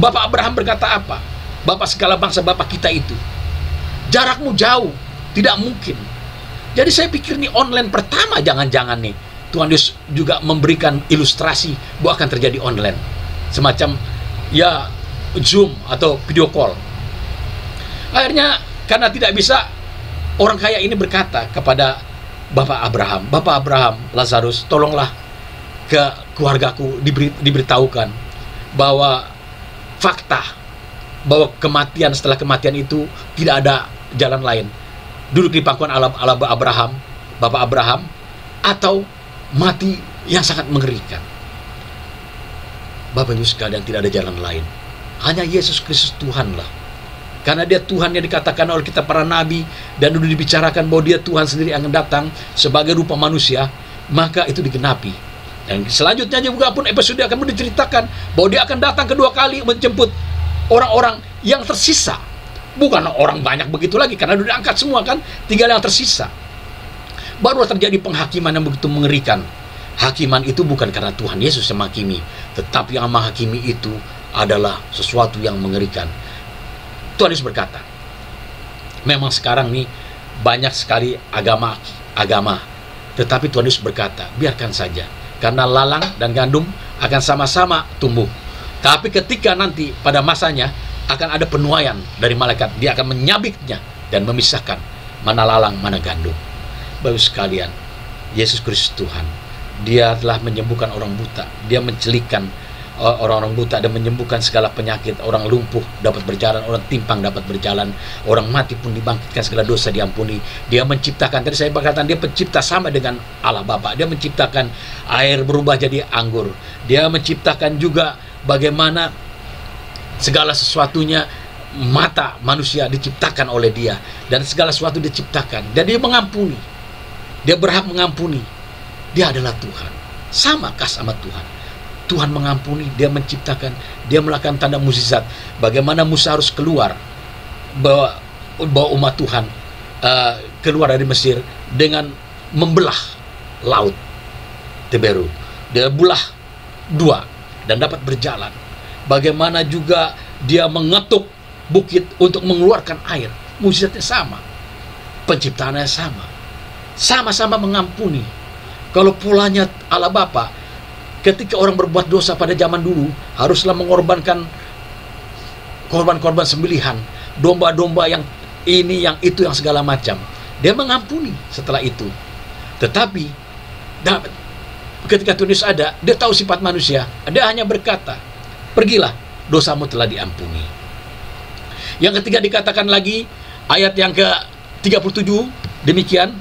Bapak Abraham berkata apa? Bapak segala bangsa, Bapak kita itu, jarakmu jauh, tidak mungkin. Jadi saya pikir nih online pertama, jangan-jangan nih Tuhan Yesus juga memberikan ilustrasi bahwa akan terjadi online, semacam ya Zoom atau video call. Akhirnya karena tidak bisa, orang kaya ini berkata kepada Bapak Abraham, Lazarus, tolonglah ke keluargaku diberitahukan bahwa fakta bahwa kematian, setelah kematian itu tidak ada jalan lain, duduk di pangkuan Abraham, Bapak Abraham, atau mati yang sangat mengerikan. Bapak Ibu sekalian, tidak ada jalan lain, hanya Yesus Kristus Tuhanlah. Karena dia Tuhan yang dikatakan oleh kita para nabi, dan dulu dibicarakan bahwa dia Tuhan sendiri yang datang sebagai rupa manusia, maka itu digenapi. Dan selanjutnya juga pun episode akan diceritakan bahwa dia akan datang kedua kali menjemput orang-orang yang tersisa. Bukan orang banyak begitu lagi, karena sudah diangkat semua kan, tinggal yang tersisa. Baru terjadi penghakiman yang begitu mengerikan. Hakiman itu bukan karena Tuhan Yesus yang menghakimi, tetapi yang menghakimi itu adalah sesuatu yang mengerikan. Tuhan Yesus berkata, memang sekarang nih banyak sekali agama, tetapi Tuhan Yesus berkata, biarkan saja, karena lalang dan gandum akan sama-sama tumbuh. Tapi ketika nanti pada masanya akan ada penuaian dari malaikat, dia akan menyabiknya dan memisahkan mana lalang, mana gandum. Bapak sekalian, Yesus Kristus Tuhan, dia telah menyembuhkan orang buta, dia mencelikkan orang-orang buta dan menyembuhkan segala penyakit. Orang lumpuh dapat berjalan, orang timpang dapat berjalan, orang mati pun dibangkitkan, segala dosa diampuni. Dia menciptakan, tadi saya berkatakan, dia pencipta sama dengan Allah Bapa. Dia menciptakan air berubah jadi anggur. Dia menciptakan juga bagaimana segala sesuatunya, mata manusia diciptakan oleh dia, dan segala sesuatu diciptakan, dan dia mengampuni. Dia berhak mengampuni. Dia adalah Tuhan. Samakah sama Tuhan? Tuhan mengampuni, dia menciptakan, dia melakukan tanda mukjizat. Bagaimana Musa harus keluar, bawa umat Tuhan keluar dari Mesir dengan membelah laut Tiberu. Dia belah dua dan dapat berjalan. Bagaimana juga dia mengetuk bukit untuk mengeluarkan air. Mukjizatnya sama, penciptaannya sama, sama-sama mengampuni. Kalau polanya Allah Bapa, ketika orang berbuat dosa pada zaman dulu, haruslah mengorbankan korban-korban sembelihan, domba-domba yang ini, yang itu, yang segala macam. Dia mengampuni setelah itu. Tetapi ketika Tuhan Yesus ada, dia tahu sifat manusia. Dia hanya berkata, pergilah, dosamu telah diampuni. Yang ketiga dikatakan lagi, ayat yang ke-37, demikian,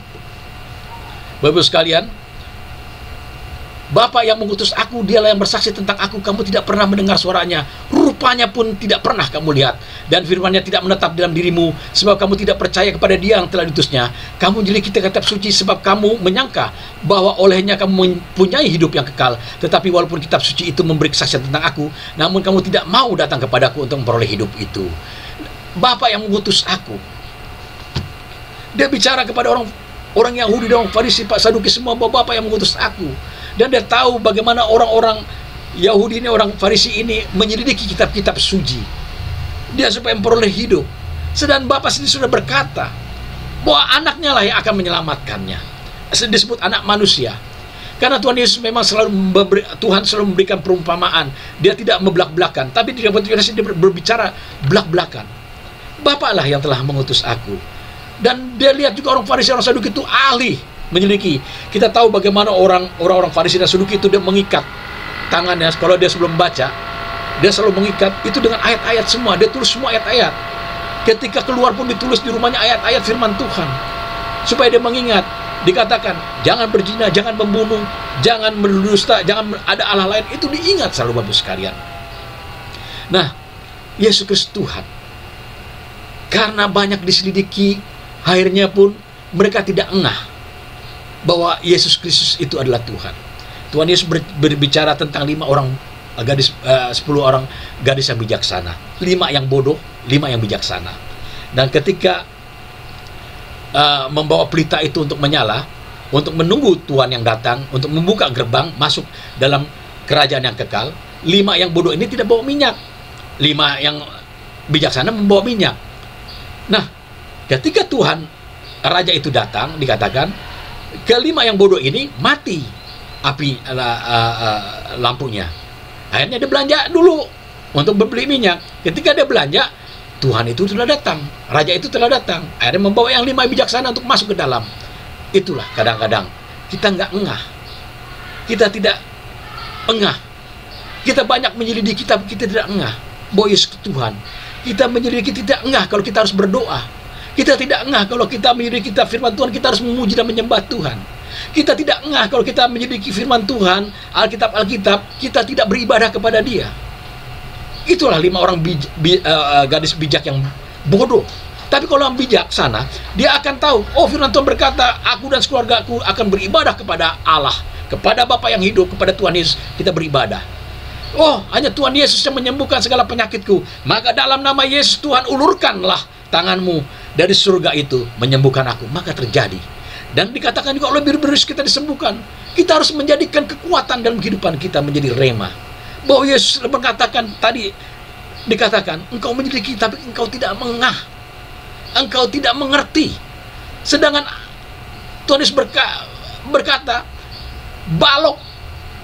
Bapak sekalian, Bapa yang mengutus aku, dialah yang bersaksi tentang aku. Kamu tidak pernah mendengar suaranya. rupanya pun tidak pernah kamu lihat, dan firman-Nya tidak menetap dalam dirimu, sebab kamu tidak percaya kepada Dia yang telah diutusnya. Kamu menjadi kitab suci sebab kamu menyangka bahwa olehnya kamu mempunyai hidup yang kekal. Tetapi walaupun kitab suci itu memberi kesaksian tentang aku, namun kamu tidak mau datang kepadaku untuk memperoleh hidup itu. Bapa yang mengutus aku. Dia bicara kepada orang Yahudi dan orang Farisi, Pak Saduki semua, bahwa Bapa yang mengutus aku. Dan dia tahu bagaimana orang-orang Yahudi ini, orang Farisi ini menyelidiki kitab-kitab suci. Dia supaya memperoleh hidup. Sedang Bapa sendiri sudah berkata bahwa anaknya lah yang akan menyelamatkannya. Disebut anak manusia. Karena Tuhan Yesus memang Tuhan selalu memberikan perumpamaan. Dia tidak membelak-belakan, tapi di dalam dia berbicara belak-belakan. Bapa lah yang telah mengutus aku. Dan dia lihat juga orang Farisi, orang Saduki itu ahli menyelidiki. Kita tahu bagaimana orang-orang Farisi dan Saduki itu dia mengikat tangannya. Kalau dia sebelum baca, dia selalu mengikat itu dengan ayat-ayat semua. Dia tulis semua ayat-ayat. Ketika keluar pun ditulis di rumahnya ayat-ayat firman Tuhan, supaya dia mengingat. Dikatakan jangan berzina, jangan membunuh, jangan berdusta, jangan ada Allah lain. Itu diingat selalu Bapak sekalian. Nah, Yesus Kristus Tuhan, karena banyak diselidiki, akhirnya pun mereka tidak engah bahwa Yesus Kristus itu adalah Tuhan. Tuhan Yesus berbicara tentang 10 orang gadis yang bijaksana, 5 yang bodoh, 5 yang bijaksana. Dan ketika membawa pelita itu untuk menyala, untuk menunggu Tuhan yang datang, untuk membuka gerbang masuk dalam kerajaan yang kekal, 5 yang bodoh ini tidak bawa minyak, 5 yang bijaksana membawa minyak. Nah, ketika Tuhan Raja itu datang, dikatakan ke-5 yang bodoh ini mati api lampunya. Akhirnya dia belanja dulu untuk membeli minyak. Ketika dia belanja, Tuhan itu telah datang, Raja itu telah datang. Akhirnya membawa yang 5 bijaksana untuk masuk ke dalam. Itulah kadang-kadang kita nggak engah, kita tidak engah. Kita banyak menyelidiki, tapi kita tidak engah bahwa Yesus Tuhan. Kita menyelidiki, tidak engah kalau kita harus berdoa. Kita tidak engah kalau kita menyelidiki kitab firman Tuhan, kita harus memuji dan menyembah Tuhan. Kita tidak engah kalau kita menyelidiki firman Tuhan, Alkitab, kita tidak beribadah kepada Dia. Itulah 5 orang gadis bijak yang bodoh. Tapi kalau yang bijaksana, dia akan tahu, oh firman Tuhan berkata, aku dan keluargaku akan beribadah kepada Allah, kepada Bapa yang hidup, kepada Tuhan Yesus, kita beribadah. Oh, hanya Tuhan Yesus yang menyembuhkan segala penyakitku. Maka dalam nama Yesus Tuhan, ulurkanlah tanganmu dari surga itu, menyembuhkan aku. Maka terjadi. Dan dikatakan juga lebih beris kita disembuhkan. Kita harus menjadikan kekuatan dalam kehidupan kita menjadi rema. Bahwa Yesus berkatakan tadi, dikatakan engkau menyelidiki tapi engkau tidak mengah, engkau tidak mengerti. Sedangkan Tuhan Yesus berkata, balok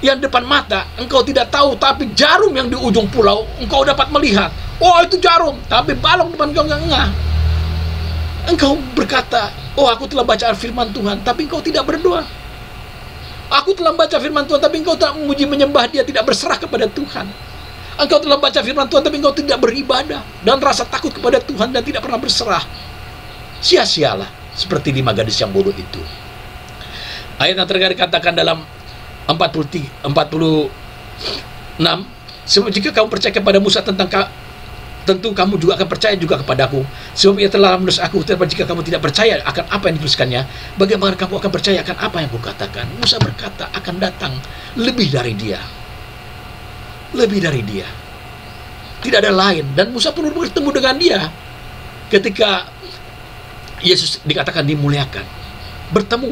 yang depan mata engkau tidak tahu, tapi jarum yang di ujung pulau engkau dapat melihat. Oh, itu jarum, tapi balok depan engkau nggak ngeh. Engkau berkata, oh aku telah baca firman Tuhan, tapi engkau tidak berdoa. Aku telah baca firman Tuhan, tapi engkau tak memuji menyembah Dia, tidak berserah kepada Tuhan. Engkau telah baca firman Tuhan, tapi engkau tidak beribadah dan rasa takut kepada Tuhan dan tidak pernah berserah. Sia-sialah seperti 5 gadis yang bodoh itu. Ayat yang terakhir dikatakan dalam 46, sebab jika kamu percaya kepada Musa tentu kamu juga akan percaya juga kepadaku, sebab ia telah menulis aku. Tetapi jika kamu tidak percaya akan apa yang dituliskannya, bagaimana kamu akan percaya akan apa yang kukatakan? Musa berkata akan datang lebih dari dia, lebih dari dia, tidak ada lain. Dan Musa pun bertemu dengan dia ketika Yesus dikatakan dimuliakan, bertemu.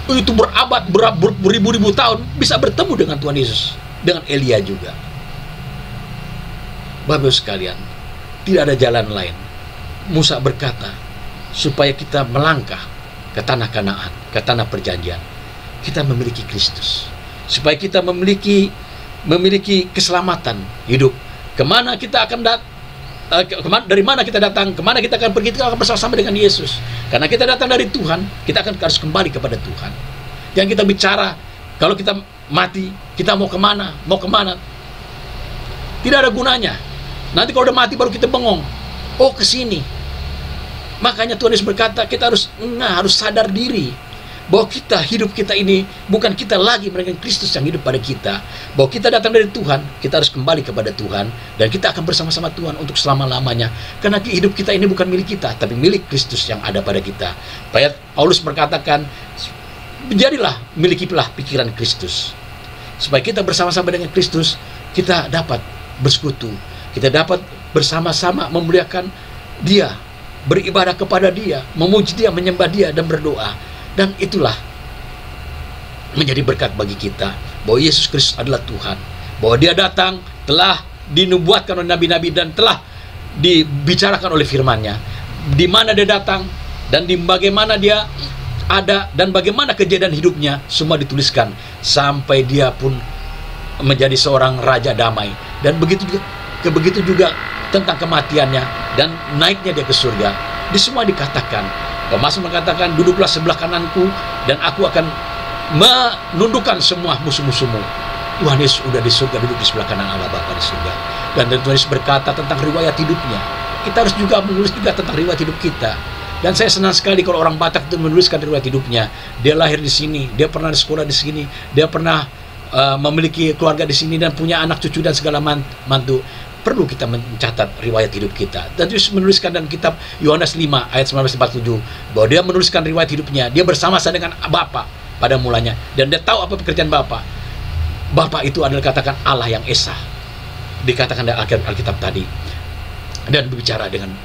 Itu beribu-ribu tahun bisa bertemu dengan Tuhan Yesus, dengan Elia juga. Bapak sekalian, tidak ada jalan lain. Musa berkata, supaya kita melangkah ke tanah Kanaan, ke tanah perjanjian, kita memiliki Kristus. Supaya kita memiliki keselamatan hidup. Kemana kita akan dari mana kita datang, kemana kita akan pergi, kita akan bersama-sama dengan Yesus. Karena kita datang dari Tuhan, kita akan harus kembali kepada Tuhan. Yang kita bicara, kalau kita mati, kita mau kemana? Tidak ada gunanya. Nanti kalau udah mati baru kita bengong. Oh, ke sini. Makanya Tuhan Yesus berkata, kita harus sadar diri bahwa hidup kita ini bukan kita lagi, melainkan Kristus yang hidup pada kita. Bahwa kita datang dari Tuhan, kita harus kembali kepada Tuhan, dan kita akan bersama-sama Tuhan untuk selama-lamanya. Karena hidup kita ini bukan milik kita, tapi milik Kristus yang ada pada kita. Paulus berkatakan, menjadilah, milikilah pikiran Kristus. Supaya kita bersama-sama dengan Kristus, kita dapat bersekutu, kita dapat bersama-sama memuliakan Dia, beribadah kepada Dia, memuji Dia, menyembah Dia, dan berdoa. Dan itulah menjadi berkat bagi kita, bahwa Yesus Kristus adalah Tuhan, bahwa Dia datang, telah dinubuatkan oleh nabi-nabi, dan telah dibicarakan oleh firman-Nya, di mana Dia datang, dan di bagaimana Dia ada, dan bagaimana kejadian hidupnya, semua dituliskan, sampai Dia pun menjadi seorang raja damai. Dan begitu juga tentang kematiannya dan naiknya Dia ke surga. Di semua dikatakan. Pemasmur mengatakan, duduklah sebelah kananku, dan aku akan menundukkan semua musuh-musuhmu. Tuhan Yesus sudah di surga, duduk di sebelah kanan Allah Bapa di surga. Dan Tuhan Yesus berkata tentang riwayat hidupnya. Kita harus juga menulis juga tentang riwayat hidup kita. Dan saya senang sekali kalau orang Batak itu menuliskan riwayat hidupnya. Dia lahir di sini, dia pernah sekolah di sini, dia pernah memiliki keluarga di sini, dan punya anak cucu dan segala mantu. Perlu kita mencatat riwayat hidup kita. Dan Yesus menuliskan dalam kitab Yohanes 5 ayat 19-47 bahwa Dia menuliskan riwayat hidupnya. Dia bersama-sama dengan Bapa pada mulanya, dan Dia tahu apa pekerjaan Bapa. Bapa itu adalah, katakan, Allah yang Esa, dikatakan dalam Alkitab tadi. Dan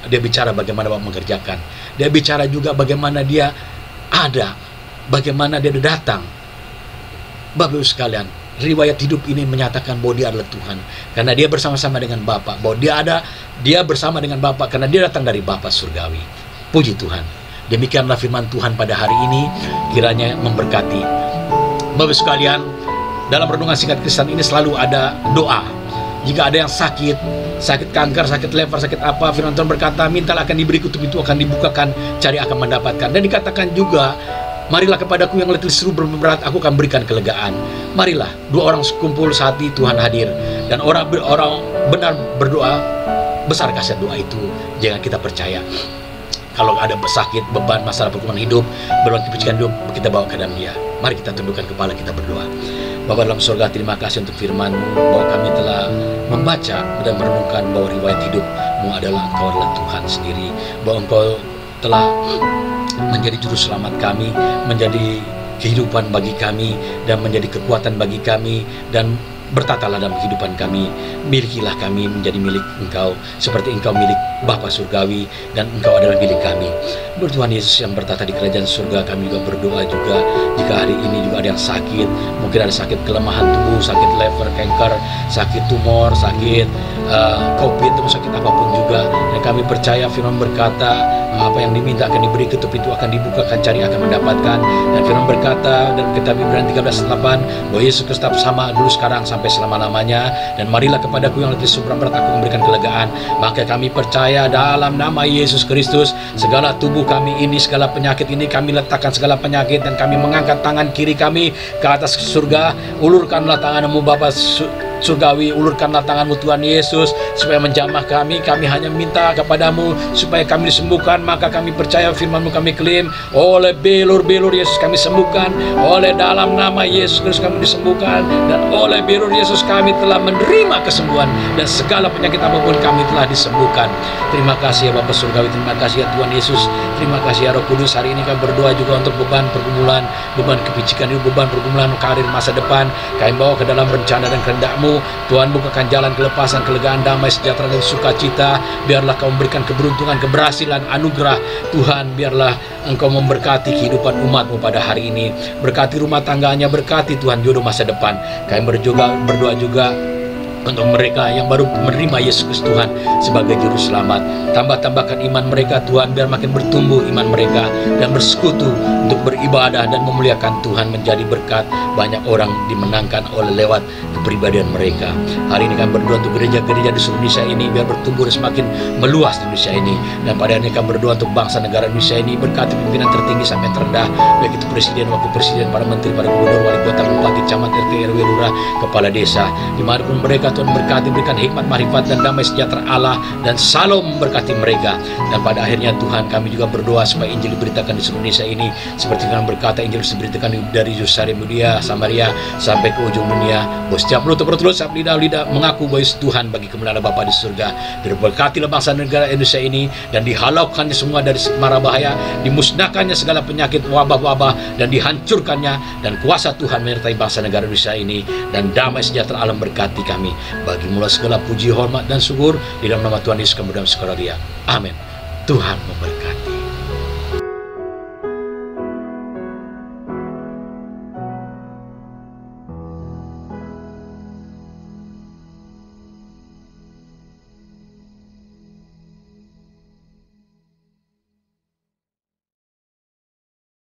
Dia bicara bagaimana Bapa mengerjakan. Dia bicara juga bagaimana Dia ada, bagaimana Dia datang. Bapak-Ibu sekalian, riwayat hidup ini menyatakan bahwa Dia adalah Tuhan, karena Dia bersama-sama dengan Bapa, bahwa Dia bersama dengan Bapa karena Dia datang dari Bapa surgawi. Puji Tuhan. Demikianlah firman Tuhan pada hari ini, kiranya memberkati. Bapak sekalian, dalam renungan singkat Kristen ini selalu ada doa. Jika ada yang sakit kanker, sakit lever, sakit apa, firman Tuhan berkata, mintalah akan diberi, kutuk itu akan dibukakan, cari akan mendapatkan. Dan dikatakan juga, marilah kepadaku yang letih seru berat, aku akan berikan kelegaan. Marilah, dua orang sekumpul saat ini Tuhan hadir, dan orang benar berdoa, besar kasih doa itu. Jangan kita percaya. Kalau ada sakit, beban, masalah perkembangan hidup, beban kepikiran hidup, kita bawa ke dalam Dia. Mari kita tundukkan kepala, kita berdoa. Bapa dalam surga, terima kasih untuk firman-Mu, bahwa kami telah membaca dan merenungkan bahwa riwayat hidup-Mu adalah Engkau adalah Tuhan sendiri, bahwa Engkau telah menjadi juru selamat kami, menjadi kehidupan bagi kami, dan menjadi kekuatan bagi kami, dan bertatalah dalam kehidupan kami. Milikilah kami menjadi milik Engkau, seperti Engkau milik Bapa surgawi, dan Engkau adalah milik kami. Menurut Tuhan Yesus yang bertata di kerajaan surga, kami juga berdoa juga, jika hari ini juga ada yang sakit, mungkin ada sakit kelemahan tubuh, sakit lever, kanker, sakit tumor, sakit COVID, atau sakit apapun juga, dan kami percaya firman berkata, apa yang diminta akan diberi, ketuk pintu akan dibukakan, cari akan mendapatkan. Dan firman berkata dalam kitab Ibrani 13:8 bahwa Yesus Kristus tetap sama dulu, sekarang, sampai selama-lamanya. Dan marilah kepadaku yang letih seberat berat, aku memberikan kelegaan. Maka kami percaya dalam nama Yesus Kristus, segala tubuh kami ini, segala penyakit ini, kami letakkan segala penyakit, dan kami mengangkat tangan kiri kami ke atas surga. Ulurkanlah tangan-Mu Bapa surgawi, ulurkanlah tangan-Mu Tuhan Yesus, supaya menjamah kami. Kami hanya minta kepadamu supaya kami disembuhkan. Maka kami percaya firman-Mu, kami klaim, oleh belur-belur Yesus kami sembuhkan, oleh dalam nama Yesus Kristus kami disembuhkan, dan oleh belur Yesus kami telah menerima kesembuhan, dan segala penyakit apapun kami telah disembuhkan. Terima kasih ya Bapa surgawi, terima kasih ya Tuhan Yesus, terima kasih ya Roh Kudus. Hari ini kami berdoa juga untuk beban pergumulan, beban kepicikan hidup, beban pergumulan karir masa depan, kami bawa ke dalam rencana dan kehendak-Mu. Tuhan, bukakan jalan kelepasan, kelegaan, damai, sejahtera, dan sukacita. Biarlah Kau memberikan keberuntungan, keberhasilan, anugerah. Tuhan, biarlah Engkau memberkati kehidupan umat-Mu pada hari ini. Berkati rumah tangganya, berkati Tuhan jodoh masa depan. Kami berdoa juga untuk mereka yang baru menerima Yesus Kristus Tuhan sebagai juru selamat. Tambahkan iman mereka Tuhan, biar makin bertumbuh iman mereka, dan bersekutu untuk beribadah dan memuliakan Tuhan, menjadi berkat. Banyak orang dimenangkan lewat kepribadian mereka. Hari ini kami berdoa untuk gereja-gereja di seluruh Indonesia ini, biar bertumbuh dan semakin meluas di Indonesia ini. Dan pada hari ini kami berdoa untuk bangsa negara Indonesia ini, berkati pimpinan tertinggi sampai terendah, baik itu presiden, wakil presiden, para menteri, para gubernur, wali kota, bupati, camat, RT, RW, lurah, kepala desa, dimanapun mereka Semoga Tuhan berkati, berikan hikmat, marifat, dan damai sejahtera Allah dan salam memberkati mereka. Dan pada akhirnya Tuhan, kami juga berdoa supaya Injil diberitakan di seluruh Indonesia ini, seperti yang berkata Injil diberitakan dari Yerusalem, Yudea, Samaria sampai ke ujung dunia. Bahwa setiap mulut bertulut, setiap lidah mengaku bahwa Tuhan bagi kemuliaan Bapa di surga. Diberkatilah bangsa negara Indonesia ini, dan dihalaukannya semua dari mara bahaya, dimusnahkannya segala penyakit, wabah-wabah, dan dihancurkannya, dan kuasa Tuhan menyertai bangsa negara Indonesia ini, dan damai sejahtera Allah berkati kami. Bagi mula segala puji, hormat, dan syukur di dalam nama Tuhan Yesus kemudian sekalian. Amin. Tuhan memberkati.